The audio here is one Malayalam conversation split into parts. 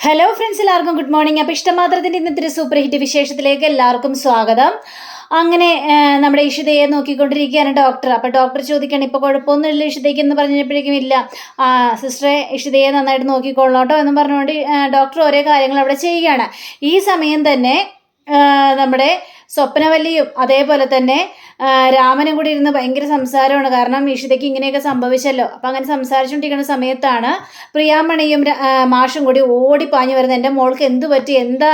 ഹലോ ഫ്രണ്ട്സ്, എല്ലാവർക്കും ഗുഡ് മോർണിംഗ്. അപ്പോൾ ഇഷ്ടമാത്രത്തിൻ്റെ ഇന്നത്തെ സൂപ്പർ ഹിറ്റ് വിശേഷത്തിലേക്ക് എല്ലാവർക്കും സ്വാഗതം. അങ്ങനെ നമ്മുടെ ഇഷിതയെ നോക്കിക്കൊണ്ടിരിക്കുകയാണ് ഡോക്ടർ. അപ്പോൾ ഡോക്ടർ ചോദിക്കുകയാണ്, ഇപ്പോൾ കുഴപ്പമൊന്നുമില്ല ഇഷിതയ്ക്ക് എന്ന് പറഞ്ഞപ്പോഴേക്കും ഇല്ല, സിസ്റ്ററെ ഇഷിതയെ നന്നായിട്ട് നോക്കിക്കൊള്ളണം കേട്ടോ എന്ന് പറഞ്ഞുകൊണ്ട് ഡോക്ടർ ഓരോ കാര്യങ്ങൾ അവിടെ ചെയ്യുകയാണ്. ഈ സമയം തന്നെ നമ്മുടെ സ്വപ്നവല്ലിയും അതേപോലെ തന്നെ രാമനും കൂടി ഇരുന്ന് ഭയങ്കര സംസാരമാണ്. കാരണം ഇഷിതയ്ക്ക് ഇങ്ങനെയൊക്കെ സംഭവിച്ചല്ലോ. അപ്പം അങ്ങനെ സംസാരിച്ചുകൊണ്ടിരിക്കുന്ന സമയത്താണ് പ്രിയാമണിയും മാഷും കൂടി ഓടിപ്പാഞ്ഞു വരുന്നത്. എൻ്റെ മോൾക്ക് എന്തു പറ്റി, എന്താ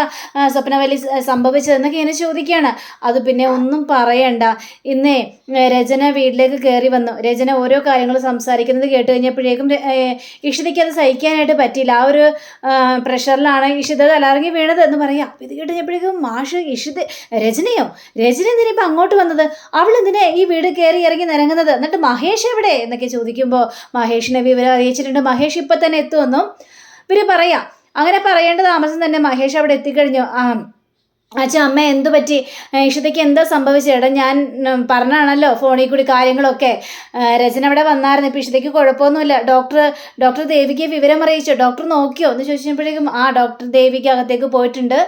സ്വപ്നവല്ലി സംഭവിച്ചതെന്നൊക്കെ ഇങ്ങനെ ചോദിക്കുകയാണ്. അത് പിന്നെ ഒന്നും പറയണ്ട, ഇന്നേ രചന വീട്ടിലേക്ക് കയറി വന്നു. രചന ഓരോ കാര്യങ്ങൾ സംസാരിക്കുന്നത് കേട്ട് കഴിഞ്ഞപ്പോഴേക്കും ഇഷിതയ്ക്ക് അത് സഹിക്കാനായിട്ട് പറ്റിയില്ല. ആ ഒരു പ്രഷറിലാണ് ഇഷിത തലറങ്ങി വീണത് എന്ന് പറയാം. ഇത് കേട്ട് കഴിഞ്ഞപ്പോഴേക്കും മാഷ് രചന എന്തിനിപ്പോൾ അങ്ങോട്ട് വന്നത്, അവൾ എന്തിനാ ഈ വീട് കയറി ഇറങ്ങി നിരങ്ങുന്നത്, എന്നിട്ട് മഹേഷ് എവിടെ എന്നൊക്കെ ചോദിക്കുമ്പോൾ മഹേഷിനെ വിവരം അറിയിച്ചിട്ടുണ്ട്. മഹേഷ് ഇപ്പം തന്നെ എത്തുമെന്നും ഇവർ പറയാം. അങ്ങനെ പറയേണ്ട താമസം തന്നെ മഹേഷ് അവിടെ എത്തിക്കഴിഞ്ഞു. അച്ഛാ, അമ്മ എന്തു പറ്റി, ഇഷിതയ്ക്ക് എന്താ സംഭവിച്ചേട്ടാ? ഞാൻ പറഞ്ഞാണല്ലോ ഫോണിൽ കൂടി കാര്യങ്ങളൊക്കെ. രചന അവിടെ വന്നായിരുന്നു. ഇപ്പം ഇഷിതയ്ക്ക് കുഴപ്പമൊന്നുമില്ല. ഡോക്ടർ ദേവിക്ക് വിവരം അറിയിച്ചോ, ഡോക്ടർ നോക്കിയോ എന്ന് ചോദിച്ചപ്പോഴേക്കും ഡോക്ടർ ദേവിക്ക് അകത്തേക്ക് പോയിട്ടുണ്ട്,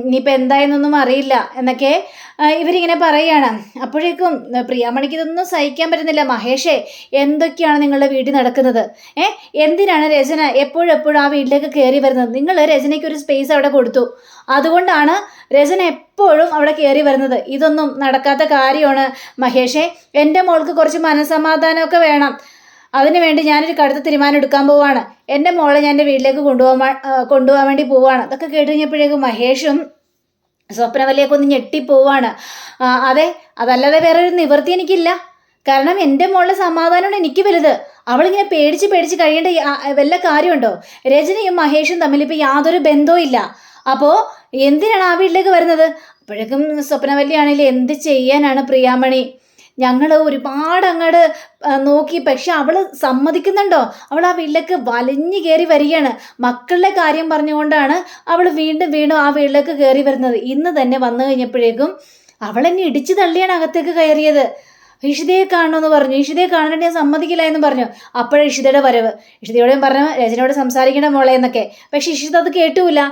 ഇനിയിപ്പോൾ എന്തായെന്നൊന്നും അറിയില്ല എന്നൊക്കെ ഇവരിങ്ങനെ പറയുകയാണ്. അപ്പോഴേക്കും പ്രിയാമണിക്ക് ഇതൊന്നും സഹിക്കാൻ പറ്റുന്നില്ല. മഹേഷേ, എന്തൊക്കെയാണ് നിങ്ങളുടെ വീട്ടിൽ നടക്കുന്നത്? എന്തിനാണ് രചന എപ്പോഴും ആ വീട്ടിലേക്ക് കയറി വരുന്നത്? നിങ്ങൾ രചനയ്ക്ക് ഒരു സ്പേസ് അവിടെ കൊടുത്തു, അതുകൊണ്ടാണ് രചന എപ്പോഴും അവിടെ കയറി വരുന്നത്. ഇതൊന്നും നടക്കാത്ത കാര്യമാണ് മഹേഷേ. എൻ്റെ മോൾക്ക് കുറച്ച് മനസ്സമാധാനമൊക്കെ വേണം. അതിനുവേണ്ടി ഞാനൊരു കടുത്ത തീരുമാനം എടുക്കാൻ പോവാണ്. എൻ്റെ മോളെ ഞാൻ എൻ്റെ വീട്ടിലേക്ക് കൊണ്ടുപോകാൻ വേണ്ടി പോവാണ്. അതൊക്കെ കേട്ട് കഴിഞ്ഞപ്പോഴേക്കും മഹേഷും സ്വപ്നവല്ലിയൊക്കെ ഒന്ന് ഞെട്ടിപ്പോവാണ്. അതെ, അതല്ലാതെ വേറൊരു നിവൃത്തി എനിക്കില്ല. കാരണം എൻ്റെ മോളുടെ സമാധാനമാണ് എനിക്ക് വലുത്. അവളിങ്ങനെ പേടിച്ച് കഴിയേണ്ട വല്ല കാര്യമുണ്ടോ? രചനയും മഹേഷും തമ്മിൽ ഇപ്പോൾ യാതൊരു ബന്ധവും ഇല്ല. അപ്പോൾ എന്തിനാണ് ആ വീട്ടിലേക്ക് വരുന്നത്? അപ്പോഴേക്കും സ്വപ്നവല്ലിയാണെങ്കിൽ എന്ത് ചെയ്യാനാണ് പ്രിയാമണി, ഞങ്ങൾ ഒരുപാട് അങ്ങോട്ട് നോക്കി, പക്ഷെ അവൾ സമ്മതിക്കുന്നുണ്ടോ? അവൾ ആ വീട്ടിലേക്ക് വലിഞ്ഞു കയറി വരികയാണ്. മക്കളുടെ കാര്യം പറഞ്ഞുകൊണ്ടാണ് അവൾ വീണ്ടും ആ വീട്ടിലേക്ക് കയറി വരുന്നത്. ഇന്ന് തന്നെ വന്നു കഴിഞ്ഞപ്പോഴേക്കും അവൾ എന്നെ ഇടിച്ചു തള്ളിയാണ് അകത്തേക്ക് കയറിയത്. ഇഷിതയെ കാണണമെന്ന് പറഞ്ഞു, ഇഷിതയെ കാണാൻ ഞാൻ സമ്മതിക്കില്ല എന്ന് പറഞ്ഞു. അപ്പോഴേ ഇഷിതയുടെ വരവ്. ഇഷിതയോടും പറഞ്ഞു രചനയോട് സംസാരിക്കണ മോളെ എന്നൊക്കെ. പക്ഷെ ഇഷിത അത് കേട്ടുമില്ല.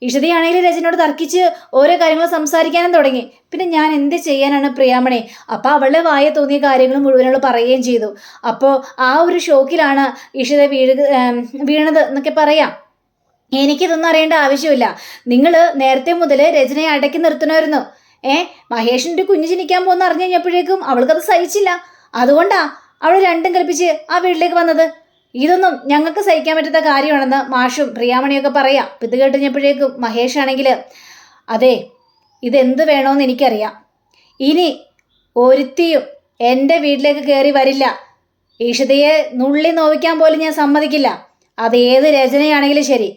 ഇഷിതയാണെങ്കിൽ രചനയോട് തർക്കിച്ച് ഓരോ കാര്യങ്ങൾ സംസാരിക്കാനും തുടങ്ങി. പിന്നെ ഞാൻ എന്ത് ചെയ്യാനാണ് പ്രിയാമണി? അപ്പോൾ അവളുടെ വായ തോന്നിയ കാര്യങ്ങൾ മുഴുവൻ പറയുകയും ചെയ്തു. അപ്പോൾ ആ ഒരു ഷോക്കിലാണ് ഇഷിത വീണത് എന്നൊക്കെ പറയാം. എനിക്കിതൊന്നും അറിയേണ്ട ആവശ്യമില്ല. നിങ്ങൾ നേരത്തെ മുതൽ രചനയെ അടക്കി നിർത്തണമായിരുന്നു. മഹേഷിൻ്റെ കുഞ്ഞ് ജനിക്കാൻ പോകുന്ന അറിഞ്ഞു കഴിഞ്ഞപ്പോഴേക്കും അവൾക്കത് സഹിച്ചില്ല. അതുകൊണ്ടാ അവൾ രണ്ടും കൽപ്പിച്ച് ആ വീട്ടിലേക്ക് വന്നത്. ഇതൊന്നും ഞങ്ങൾക്ക് സഹിക്കാൻ പറ്റാത്ത കാര്യമാണെന്ന് മാഷും പ്രിയാമണിയൊക്കെ പറയാം. ഇത് കേട്ടുകഴിഞ്ഞപ്പോഴേക്കും മഹേഷ് ആണെങ്കിൽ, അതെ, ഇതെന്ത് വേണമെന്ന് എനിക്കറിയാം. ഇനി ഒരുത്തിയും എൻ്റെ വീട്ടിലേക്ക് കയറി വരില്ല. ഇഷിതയെ നുള്ളി നോവിക്കാൻ പോലും ഞാൻ സമ്മതിക്കില്ല. അത് ഏത് രചനയാണെങ്കിലും ശരി.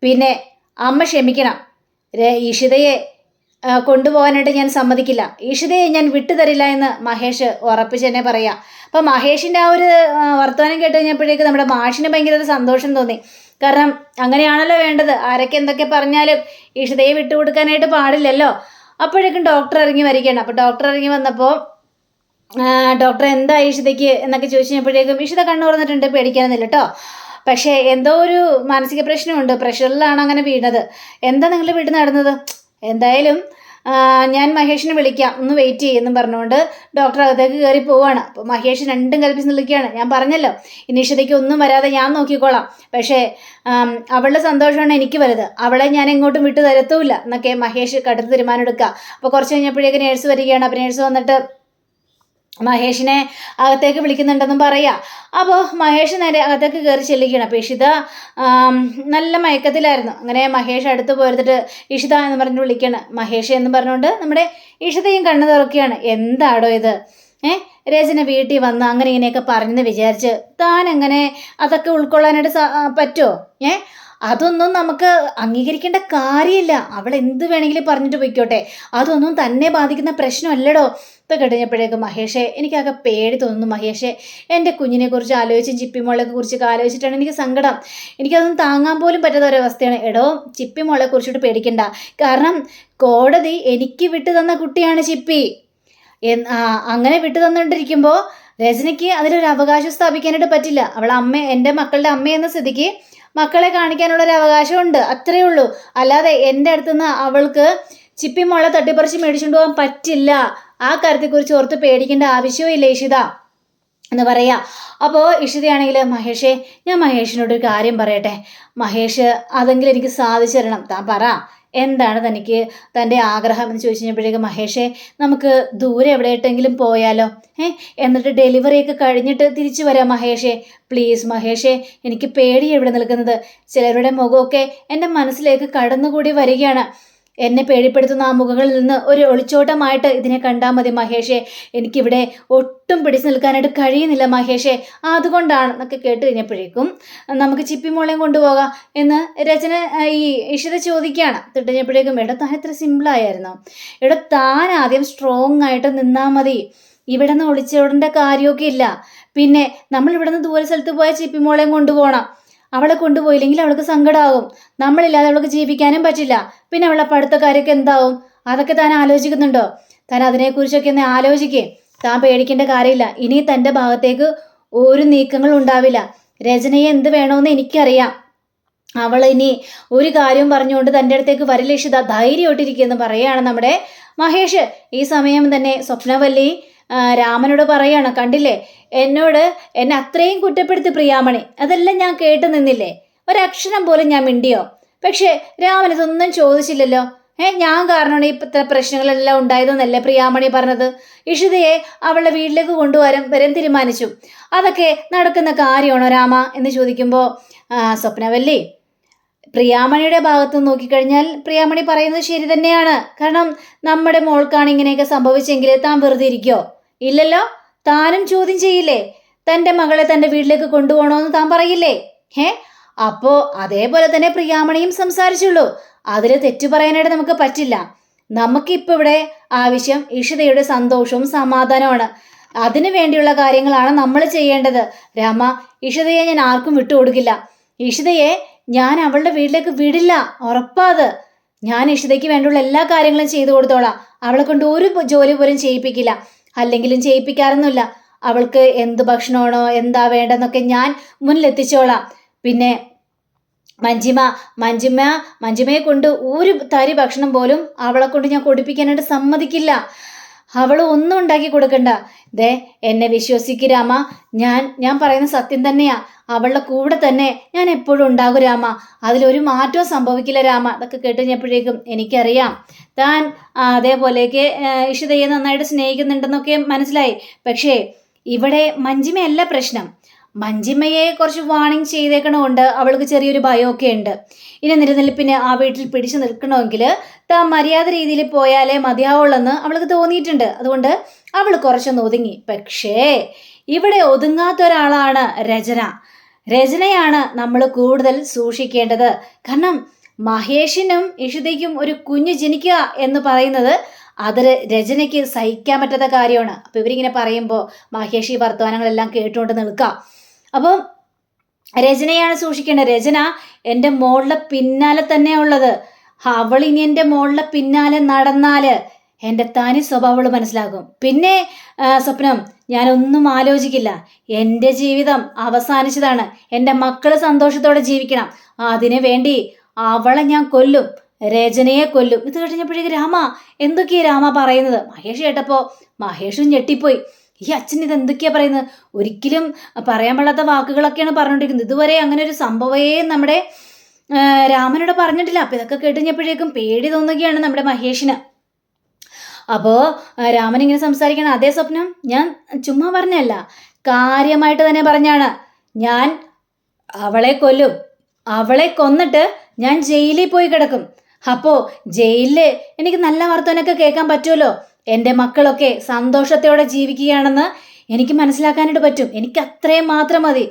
പിന്നെ അമ്മ ക്ഷമിക്കണം, ഇഷിതയെ കൊണ്ടുപോകാനായിട്ട് ഞാൻ സമ്മതിക്കില്ല. ഇഷിതയെ ഞാൻ വിട്ടുതരില്ല എന്ന് മഹേഷ് ഉറപ്പിച്ച് തന്നെ പറയാം. അപ്പം മഹേഷിൻ്റെ ആ ഒരു വർത്തമാനം കേട്ട് കഴിഞ്ഞപ്പോഴേക്ക് നമ്മുടെ മാഷിന് ഭയങ്കര സന്തോഷം തോന്നി. കാരണം അങ്ങനെയാണല്ലോ വേണ്ടത്. ആരൊക്കെ എന്തൊക്കെ പറഞ്ഞാലും ഇഷിതയെ വിട്ടുകൊടുക്കാനായിട്ട് പാടില്ലല്ലോ. അപ്പോഴേക്കും ഡോക്ടർ ഇറങ്ങി വരികയാണ്. അപ്പോൾ ഡോക്ടർ ഇറങ്ങി വന്നപ്പോൾ ഡോക്ടർ എന്താ ഇഷിതയ്ക്ക് എന്നൊക്കെ ചോദിച്ചു കഴിഞ്ഞപ്പോഴേക്കും ഇഷിത കണ്ണു തുറന്നിട്ടുണ്ട്, പേടിക്കാനൊന്നുമില്ല കേട്ടോ. പക്ഷേ എന്തോ ഒരു മാനസിക പ്രശ്നമുണ്ട്, പ്രഷറിലാണ് അങ്ങനെ വീണത്. എന്താ നിങ്ങളുടെ വീട്ടിൽ നടന്നത്? എന്തായാലും ഞാൻ മഹേഷിനെ വിളിക്കാം, ഒന്ന് വെയിറ്റ് ചെയ്യുമെന്നും പറഞ്ഞുകൊണ്ട് ഡോക്ടർ അകത്തേക്ക് കയറി പോവുകയാണ്. അപ്പോൾ മഹേഷ് രണ്ടും കൽപ്പിച്ച് നിൽക്കുകയാണ്. ഞാൻ പറഞ്ഞല്ലോ, ഇനിഷിതയ്ക്ക് ഒന്നും വരാതെ ഞാൻ നോക്കിക്കോളാം. പക്ഷേ അവളുടെ സന്തോഷമാണ് എനിക്ക് വലുത്. അവളെ ഞാൻ എങ്ങോട്ടും വിട്ടു തരത്തുമില്ല എന്നൊക്കെ മഹേഷ് കടുത്ത തീരുമാനം എടുക്കുക. അപ്പോൾ കുറച്ച് കഴിഞ്ഞപ്പോഴേക്ക് നേഴ്സ് വരികയാണ്. അപ്പോൾ നേഴ്സ് വന്നിട്ട് മഹേഷിനെ അകത്തേക്ക് വിളിക്കുന്നുണ്ടെന്നും പറയാം. അപ്പോൾ മഹേഷ് നേരെ അകത്തേക്ക് കയറി ചെല്ലുകയാണ്. അപ്പോൾ ഇഷിത നല്ല മയക്കത്തിലായിരുന്നു. അങ്ങനെ മഹേഷ് അടുത്ത് പോയിരുന്നിട്ട് ഇഷിത എന്ന് പറഞ്ഞിട്ട് വിളിക്കണം. മഹേഷ് എന്ന് പറഞ്ഞുകൊണ്ട് നമ്മുടെ ഇഷിതയും കണ്ണു തുറക്കുകയാണ്. എന്താടോ ഇത്? രചന വീട്ടിൽ വന്ന് അങ്ങനെ ഇങ്ങനെയൊക്കെ പറഞ്ഞെന്ന് വിചാരിച്ച് താൻ അങ്ങനെ അതൊക്കെ ഉൾക്കൊള്ളാനായിട്ട് പറ്റുമോ? അതൊന്നും നമുക്ക് അംഗീകരിക്കേണ്ട കാര്യമില്ല. അവൾ എന്ത് വേണമെങ്കിലും പറഞ്ഞിട്ട് പോയിക്കോട്ടെ, അതൊന്നും തന്നെ ബാധിക്കുന്ന പ്രശ്നമല്ലടോ. ഇപ്പം കഴിഞ്ഞപ്പോഴേക്കും മഹേഷേ, എനിക്കാകെ പേടി തോന്നുന്നു മഹേഷേ. എൻ്റെ കുഞ്ഞിനെ കുറിച്ച് ആലോചിച്ചും ചിപ്പിമോളെ കുറിച്ചൊക്കെ ആലോചിച്ചിട്ടാണ് എനിക്ക് സങ്കടം. എനിക്കതൊന്നും താങ്ങാൻ പോലും പറ്റാത്ത ഒരവസ്ഥയാണ്. എടോ, ചിപ്പിമോളെ കുറിച്ചിട്ട് പേടിക്കണ്ട. കാരണം കോടതി എനിക്ക് വിട്ടു തന്ന കുട്ടിയാണ് ചിപ്പി. അങ്ങനെ വിട്ടു തന്നിട്ടിരിക്കുമ്പോൾ രചനയ്ക്ക് അതിലൊരു അവകാശം സ്ഥാപിക്കാനായിട്ട് പറ്റില്ല. അവൾ എൻ്റെ മക്കളുടെ അമ്മ എന്ന സ്ഥിതിക്ക് മക്കളെ കാണിക്കാനുള്ളൊരു അവകാശമുണ്ട്, അത്രയേ ഉള്ളൂ. അല്ലാതെ എൻ്റെ അടുത്തുനിന്ന് അവൾക്ക് ചിപ്പിമുള തട്ടിപ്പറിച്ച് മേടിച്ചുകൊണ്ട് പോകാൻ പറ്റില്ല. ആ കാര്യത്തെക്കുറിച്ച് ഓർത്ത് പേടിക്കേണ്ട ആവശ്യവും ഇല്ല ഇഷിത എന്ന് പറയാ. അപ്പോൾ ഇഷിതയാണെങ്കിൽ മഹേഷേ, ഞാൻ മഹേഷിനോടൊരു കാര്യം പറയട്ടെ, മഹേഷ് അതെങ്കിലും എനിക്ക് സാധിച്ചു തരണം, താൻ പറ എന്താണ് തനിക്ക് തൻ്റെ ആഗ്രഹം എന്ന് ചോദിച്ചു കഴിഞ്ഞപ്പോഴേക്കും, മഹേഷേ നമുക്ക് ദൂരെ എവിടെയിട്ടെങ്കിലും പോയാലോ, എന്നിട്ട് ഡെലിവറിയൊക്കെ കഴിഞ്ഞിട്ട് തിരിച്ചു വരാം മഹേഷേ, പ്ലീസ് മഹേഷേ, എനിക്ക് പേടി എവിടെ നിൽക്കുന്നത്. ചിലരുടെ മുഖമൊക്കെ എൻ്റെ മനസ്സിലേക്ക് കടന്നുകൂടി വരികയാണ്. എന്നെ പേടിപ്പെടുത്തുന്ന ആ മുഖങ്ങളിൽ നിന്ന് ഒരു ഒളിച്ചോട്ടമായിട്ട് ഇതിനെ കണ്ടാൽ മതി മഹേഷേ, എനിക്കിവിടെ ഒട്ടും പിടിച്ചു നിൽക്കാനായിട്ട് കഴിയുന്നില്ല മഹേഷേ, അതുകൊണ്ടാണ് എന്നൊക്കെ കേട്ട് കഴിഞ്ഞപ്പോഴേക്കും നമുക്ക് ചിപ്പിമോളെയും കൊണ്ടുപോകാം എന്ന് രചന ഈ ഇഷിത ചോദിക്കുകയാണ്. തിട്ടഞ്ഞപ്പോഴേക്കും എടാ താൻ ഇത്ര സിമ്പിളായിരുന്നു, എടാ താൻ ആദ്യം സ്ട്രോങ് ആയിട്ട് നിന്നാൽ മതി, ഇവിടെ നിന്ന് ഒളിച്ചോടേണ്ട കാര്യമൊക്കെ ഇല്ല. പിന്നെ നമ്മൾ ഇവിടെ നിന്ന് ദൂര സ്ഥലത്ത് പോയാൽ ചിപ്പിമോളെയും കൊണ്ടുപോകണം, അവളെ കൊണ്ടുപോയില്ലെങ്കിൽ അവൾക്ക് സങ്കടമാകും, നമ്മളില്ലാതെ അവൾക്ക് ജീവിക്കാനും പറ്റില്ല, പിന്നെ അവളുടെ പഠിത്ത കാര്യമൊക്കെ എന്താവും, അതൊക്കെ താൻ ആലോചിക്കുന്നുണ്ടോ? താൻ അതിനെക്കുറിച്ചൊക്കെ ഒന്ന് ആലോചിക്കേ, താൻ പേടിക്കേണ്ട കാര്യമില്ല. ഇനി തൻ്റെ ഭാഗത്തേക്ക് ഒരു നീക്കങ്ങളും ഉണ്ടാവില്ല. രചനയെ എന്ത് വേണമെന്ന് എനിക്കറിയാം, അവൾ ഇനി ഒരു കാര്യവും പറഞ്ഞുകൊണ്ട് തൻ്റെ അടുത്തേക്ക് വരില്ല ഇഷിത, ധൈര്യമായിട്ടിരിക്കുമെന്ന് പറയുകയാണ് നമ്മുടെ മഹേഷ്. ഈ സമയം തന്നെ സ്വപ്നവല്ലി രാമനോട് പറയാണ്, കണ്ടില്ലേ എന്നെ അത്രയും കുറ്റപ്പെടുത്തി പ്രിയാമണി, അതെല്ലാം ഞാൻ കേട്ടു നിന്നില്ലേ, ഒരക്ഷരം പോലും ഞാൻ മിണ്ടിയോ? പക്ഷേ രാമൻ ഇതൊന്നും ചോദിച്ചില്ലല്ലോ. ഞാൻ കാരണമാണ് ഇപ്പോഴത്തെ പ്രശ്നങ്ങളെല്ലാം ഉണ്ടായതെന്നല്ലേ പ്രിയാമണി പറഞ്ഞത്. ഇഷിതയെ അവളുടെ വീട്ടിലേക്ക് വരാൻ തീരുമാനിച്ചു, അതൊക്കെ നടക്കുന്ന കാര്യമാണോ രാമ എന്ന് ചോദിക്കുമ്പോൾ സ്വപ്നവല്ലി, പ്രിയാമണിയുടെ ഭാഗത്ത് നോക്കിക്കഴിഞ്ഞാൽ പ്രിയാമണി പറയുന്നത് ശരി തന്നെയാണ്. കാരണം നമ്മുടെ മോൾക്കാണ് ഇങ്ങനെയൊക്കെ സംഭവിച്ചെങ്കിൽ താൻ വെറുതെ ഇരിക്കോ? ഇല്ലല്ലോ, താനും ചോദ്യം ചെയ്യില്ലേ, തൻ്റെ മകളെ തൻ്റെ വീട്ടിലേക്ക് കൊണ്ടുപോകണമെന്ന് താൻ പറയില്ലേ? അപ്പോൾ അതേപോലെ തന്നെ പ്രിയാമണിയും സംസാരിച്ചുള്ളൂ, അതിൽ തെറ്റു പറയാനായിട്ട് നമുക്ക് പറ്റില്ല. നമുക്കിപ്പോൾ ഇവിടെ ആവശ്യം ഇഷിതയുടെ സന്തോഷവും സമാധാനമാണ്, അതിനു വേണ്ടിയുള്ള കാര്യങ്ങളാണ് നമ്മൾ ചെയ്യേണ്ടത്. രാമ, ഇഷിതയെ ഞാൻ ആർക്കും വിട്ടുകൊടുക്കില്ല, ഇഷിതയെ ഞാൻ അവളുടെ വീട്ടിലേക്ക് വിടില്ല, ഉറപ്പാത്. ഞാൻ ഇഷിതയ്ക്ക് വേണ്ടിയുള്ള എല്ലാ കാര്യങ്ങളും ചെയ്തു കൊടുത്തോളാം, അവളെ കൊണ്ട് ഒരു ജോലി പോലും ചെയ്യിപ്പിക്കില്ല, അല്ലെങ്കിലും ചെയ്യിപ്പിക്കാറൊന്നുമില്ല. അവൾക്ക് എന്ത് ഭക്ഷണമാണോ എന്താ വേണ്ടെന്നൊക്കെ ഞാൻ മുന്നിലെത്തിച്ചോളാം. പിന്നെ മഞ്ജിമയെ കൊണ്ട് ഒരു തരി ഭക്ഷണം പോലും അവളെ കൊണ്ട് ഞാൻ കൊടുപ്പിക്കാനായിട്ട് സമ്മതിക്കില്ല. അവൾ ഒന്നും ഉണ്ടാക്കി കൊടുക്കണ്ട. എന്നെ വിശ്വസിക്ക് രാമ, ഞാൻ പറയുന്ന സത്യം തന്നെയാ, അവളുടെ കൂടെ തന്നെ ഞാൻ എപ്പോഴും ഉണ്ടാകും രാമ, അതിലൊരു മാറ്റവും സംഭവിക്കില്ല രാമ. അതൊക്കെ കേട്ടുകഴിഞ്ഞപ്പോഴേക്കും എനിക്കറിയാം താൻ അതേപോലെയൊക്കെ ഇഷിതയെ നന്നായിട്ട് സ്നേഹിക്കുന്നുണ്ടെന്നൊക്കെ മനസ്സിലായി. പക്ഷേ ഇവിടെ മഞ്ജിമയല്ല പ്രശ്നം, മഞ്ജിമയെ കുറച്ച് വാണിംഗ് ചെയ്തേക്കണമുണ്ട്, അവൾക്ക് ചെറിയൊരു ഭയമൊക്കെ ഉണ്ട്. ഇനി നിലനിൽപ്പിന് ആ വീട്ടിൽ പിടിച്ചു നിൽക്കണമെങ്കിൽ താൻ മര്യാദ രീതിയിൽ പോയാലേ മതിയാവുള്ളെന്ന് അവൾക്ക് തോന്നിയിട്ടുണ്ട്. അതുകൊണ്ട് അവൾ കുറച്ചൊന്ന് ഒതുങ്ങി. പക്ഷേ ഇവിടെ ഒതുങ്ങാത്ത ഒരാളാണ് രചനയാണ് നമ്മൾ കൂടുതൽ സൂക്ഷിക്കേണ്ടത്. കാരണം മഹേഷിനും ഇഷിതയ്ക്കും ഒരു കുഞ്ഞ് ജനിക്കുക എന്ന് പറയുന്നത് അതൊരു രചനയ്ക്ക് സഹിക്കാൻ പറ്റാത്ത കാര്യമാണ്. അപ്പോൾ ഇവരിങ്ങനെ പറയുമ്പോൾ മഹേഷ് ഈ വർത്തമാനങ്ങളെല്ലാം കേട്ടുകൊണ്ട് നിൽക്കാം. അപ്പം രചനയാണ് സൂക്ഷിക്കേണ്ടത്. രചന എൻ്റെ മോളുടെ പിന്നാലെ തന്നെ ഉള്ളത്, അവൾ ഇനി എൻ്റെ മോളുടെ പിന്നാലെ നടന്നാൽ എൻ്റെ തനി സ്വഭാവം മനസ്സിലാകും. പിന്നെ സ്വപ്നം, ഞാനൊന്നും ആലോചിക്കില്ല, എൻ്റെ ജീവിതം അവസാനിച്ചതാണ്, എൻ്റെ മക്കൾ സന്തോഷത്തോടെ ജീവിക്കണം, അതിനു വേണ്ടി അവളെ ഞാൻ കൊല്ലും, രചനയെ കൊല്ലും. ഇത് കഴിഞ്ഞപ്പോഴേക്ക് രാമ, എന്തൊക്കെയാ രാമ പറയുന്നത്? മഹേഷ് കേട്ടപ്പോൾ മഹേഷും ഞെട്ടിപ്പോയി. ഈ അച്ഛൻ ഇത് എന്തൊക്കെയാ പറയുന്നത്? ഒരിക്കലും പറയാൻ പാടാത്ത വാക്കുകളൊക്കെയാണ് പറഞ്ഞുകൊണ്ടിരിക്കുന്നത്. ഇതുവരെ അങ്ങനെ ഒരു സംഭവമേ നമ്മുടെ രാമനോട് പറഞ്ഞിട്ടില്ല. അപ്പം ഇതൊക്കെ കേട്ടുകഴിഞ്ഞപ്പോഴേക്കും പേടി തോന്നുകയാണ് നമ്മുടെ മഹേഷിന്. അപ്പോൾ രാമൻ ഇങ്ങനെ സംസാരിക്കണം, അതേ സ്വപ്നം, ഞാൻ ചുമ്മാ പറഞ്ഞല്ല, കാര്യമായിട്ട് തന്നെ പറഞ്ഞാണ്, ഞാൻ അവളെ കൊല്ലും, അവളെ കൊന്നിട്ട് ഞാൻ ജയിലിൽ പോയി കിടക്കും. അപ്പോൾ ജയിലിൽ എനിക്ക് നല്ല വർത്തമാനമൊക്കെ കേൾക്കാൻ പറ്റുമല്ലോ, എൻ്റെ മക്കളൊക്കെ സന്തോഷത്തോടെ ജീവിക്കുകയാണെന്ന് എനിക്ക് മനസ്സിലാക്കാനായിട്ട് പറ്റും. എനിക്ക് അത്രയും മാത്രം മതി.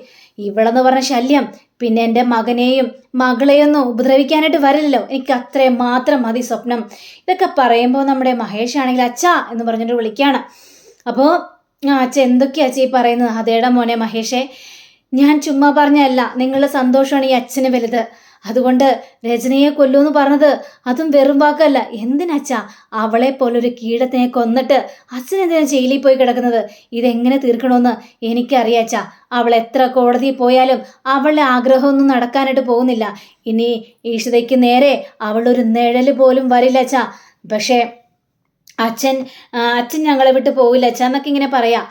ഇവളെന്ന് പറഞ്ഞ ശല്യം പിന്നെ എൻ്റെ മകനെയും മകളെയൊന്നും ഉപദ്രവിക്കാനായിട്ട് വരില്ലല്ലോ, എനിക്ക് അത്രയും മാത്രം മതി സ്വപ്നം. ഇതൊക്കെ പറയുമ്പോൾ നമ്മുടെ മഹേഷ് ആണെങ്കിൽ അച്ഛാ എന്ന് പറഞ്ഞിട്ട് വിളിക്കുകയാണ്. അപ്പോൾ അച്ഛ എന്തൊക്കെയാ അച്ഛ ഈ പറയുന്നത്? അതേടാ മോനെ മഹേഷേ, ഞാൻ ചുമ്മാ പറഞ്ഞല്ല, നിങ്ങളുടെ സന്തോഷമാണ് ഈ അച്ഛന് വലുത്, അതുകൊണ്ട് രജനിയെ കൊല്ലൂന്ന് പറഞ്ഞത് അതും വെറും വാക്കല്ല. എന്തിനച്ഛാ അവളെ പോലൊരു കീടത്തിനെ കൊന്നിട്ട് അച്ഛൻ എന്തിനാ ജയിലിൽ പോയി കിടക്കുന്നത്? ഇതെങ്ങനെ തീർക്കണമെന്ന് എനിക്കറിയാച്ചാ. അവൾ എത്ര കോടതിയിൽ പോയാലും അവളുടെ ആഗ്രഹമൊന്നും നടക്കാനായിട്ട് പോകുന്നില്ല. ഇനി ഈഷിതയ്ക്ക് നേരെ അവളൊരു നിഴല് പോലും വരില്ല അച്ഛാ. പക്ഷേ അച്ഛൻ ഞങ്ങളെ വിട്ട് പോകില്ല അച്ഛാ എന്നൊക്കെ ഇങ്ങനെ പറയാം.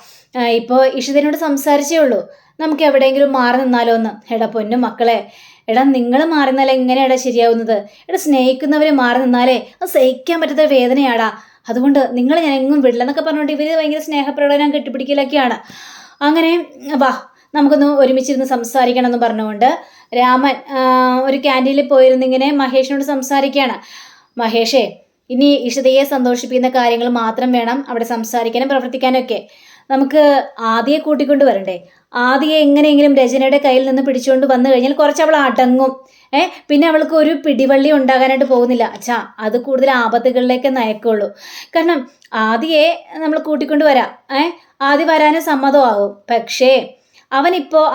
ഇപ്പോൾ ഇഷിതനോട് സംസാരിച്ചേ ഉള്ളൂ, നമുക്ക് എവിടെയെങ്കിലും മാറി നിന്നാലോ എന്ന്. എടാ പൊന്നും മക്കളെ, എടാ നിങ്ങൾ മാറി നിന്നാലേ എങ്ങനെയാടാ ശരിയാവുന്നത്? എടാ സ്നേഹിക്കുന്നവർ മാറി നിന്നാലേ അത് സഹിക്കാൻ പറ്റാത്ത വേദനയാടാ. അതുകൊണ്ട് നിങ്ങൾ ഞാൻ എങ്ങും വിടില്ല എന്നൊക്കെ പറഞ്ഞുകൊണ്ട് ഇവർ ഭയങ്കര സ്നേഹപ്രകടനം കെട്ടിപ്പിടിക്കലൊക്കെയാണ്. അങ്ങനെ വാ നമുക്കൊന്ന് ഒരുമിച്ചിരുന്ന് സംസാരിക്കണം എന്ന് പറഞ്ഞുകൊണ്ട് രാമൻ ഒരു ക്യാൻറ്റീനിൽ പോയിരുന്നിങ്ങനെ മഹേഷിനോട് സംസാരിക്കുകയാണ്. മഹേഷേ, ഇനി ഇഷിതയെ സന്തോഷിപ്പിക്കുന്ന കാര്യങ്ങൾ മാത്രം വേണം അവിടെ സംസാരിക്കാനും പ്രവർത്തിക്കാനും ഒക്കെ. നമുക്ക് ആദിയെ കൂട്ടിക്കൊണ്ട് വരണ്ടേ? ആദിയെ എങ്ങനെയെങ്കിലും രചനയുടെ കയ്യിൽ നിന്ന് പിടിച്ചുകൊണ്ട് വന്നു കഴിഞ്ഞാൽ കുറച്ച് അവൾ അടങ്ങും. പിന്നെ അവൾക്ക് ഒരു പിടിവള്ളി ഉണ്ടാകാനായിട്ട് പോകുന്നില്ല അച്ഛാ. അത് കൂടുതൽ ആപത്തുകളിലേക്ക് നയക്കുള്ളൂ. കാരണം ആദിയെ നമ്മൾ കൂട്ടിക്കൊണ്ട് വരാം, ആദി വരാനും സമ്മതമാകും. പക്ഷേ അവനിപ്പോൾ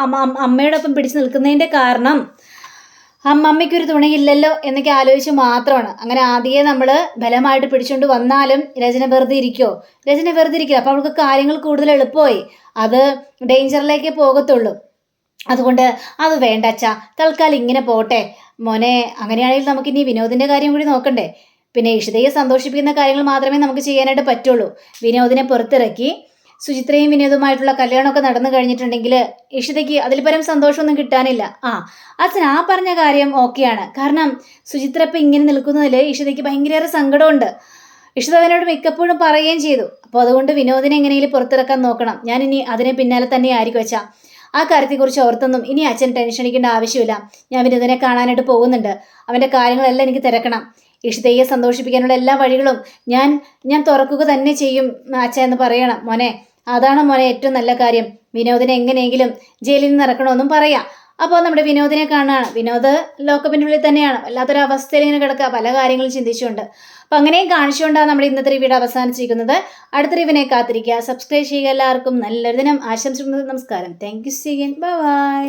അമ്മയോടൊപ്പം പിടിച്ചു നിൽക്കുന്നതിൻ്റെ കാരണം അമ്മയ്ക്കൊരു തുണയില്ലല്ലോ എന്നൊക്കെ ആലോചിച്ച് മാത്രമാണ്. അങ്ങനെ ആദ്യമേ നമ്മൾ ബലമായിട്ട് പിടിച്ചുകൊണ്ട് വന്നാലും രചന വെറുതെ ഇരിക്കുമോ? രചന വെറുതെ ഇരിക്കില്ല. അപ്പോൾ അവൾക്ക് കാര്യങ്ങൾ കൂടുതൽ എളുപ്പമായി, അത് ഡേഞ്ചറിലേക്ക് പോകത്തുള്ളൂ. അതുകൊണ്ട് അത് വേണ്ട അച്ഛാ, തൽക്കാലം ഇങ്ങനെ പോട്ടെ മോനെ. അങ്ങനെയാണെങ്കിൽ നമുക്കിനി വിനോദിൻ്റെ കാര്യം കൂടി നോക്കണ്ടേ? പിന്നെ ഇഷിതയെ സന്തോഷിപ്പിക്കുന്ന കാര്യങ്ങൾ മാത്രമേ നമുക്ക് ചെയ്യാനായിട്ട് പറ്റുള്ളൂ. വിനോദിനെ പുറത്തിറക്കി സുചിത്രയും വിനോദുമായിട്ടുള്ള കല്യാണമൊക്കെ നടന്നു കഴിഞ്ഞിട്ടുണ്ടെങ്കിൽ ഇഷിതയ്ക്ക് അതിൽ പരം സന്തോഷമൊന്നും കിട്ടാനില്ല. അച്ഛൻ ആ പറഞ്ഞ കാര്യം ഓക്കെയാണ്. കാരണം സുചിത്ര ഇപ്പം ഇങ്ങനെ നിൽക്കുന്നതിൽ ഇഷിതയ്ക്ക് ഭയങ്കര സങ്കടമുണ്ട്. ഇഷിത അതിനോട് മിക്കപ്പോഴും പറയുകയും ചെയ്തു. അപ്പോൾ അതുകൊണ്ട് വിനോദിനെ എങ്ങനെയെങ്കിലും പുറത്തിറക്കാൻ നോക്കണം. ഞാനിനി അതിനെ പിന്നാലെ തന്നെ ആയിരിക്കും അച്ഛാ. ആ കാര്യത്തെക്കുറിച്ച് ഓർത്തൊന്നും ഇനി അച്ഛൻ ടെൻഷൻ അടിക്കേണ്ട ആവശ്യമില്ല. ഞാൻ വിനോദിനെ കാണാനായിട്ട് പോകുന്നുണ്ട്. അവൻ്റെ കാര്യങ്ങളെല്ലാം എനിക്ക് തിരക്കണം. ഇഷിതയെ സന്തോഷിപ്പിക്കാനുള്ള എല്ലാ വഴികളും ഞാൻ തുറക്കുക തന്നെ ചെയ്യും അച്ഛ എന്ന് പറയണം മോനെ. അതാണ് മോനെ ഏറ്റവും നല്ല കാര്യം. വിനോദിനെ എങ്ങനെയെങ്കിലും ജയിലിൽ നിന്ന് ഇറക്കണമെന്നും പറയാം. അപ്പോൾ നമ്മുടെ വിനോദിനെ കാണുകയാണ്. വിനോദ് ലോക്കപ്പിൻ്റെ ഉള്ളിൽ തന്നെയാണ്. വല്ലാത്തൊരു അവസ്ഥയിൽ ഇങ്ങനെ കിടക്കുക, പല കാര്യങ്ങളും ചിന്തിച്ചുകൊണ്ട്. അപ്പം അങ്ങനെയും കാണിച്ചുകൊണ്ടാണ് നമ്മുടെ ഇന്നത്തെ റിവ്യൂടെ അവസാനിച്ചിരിക്കുന്നത്. അടുത്ത റിവ്യൂവിനെ കാത്തിരിക്കുക. സബ്സ്ക്രൈബ് ചെയ്യുക. എല്ലാവർക്കും നല്ലൊരു ദിനം ആശംസിക്കുന്നത്. നമസ്കാരം. Thank you. See you. By.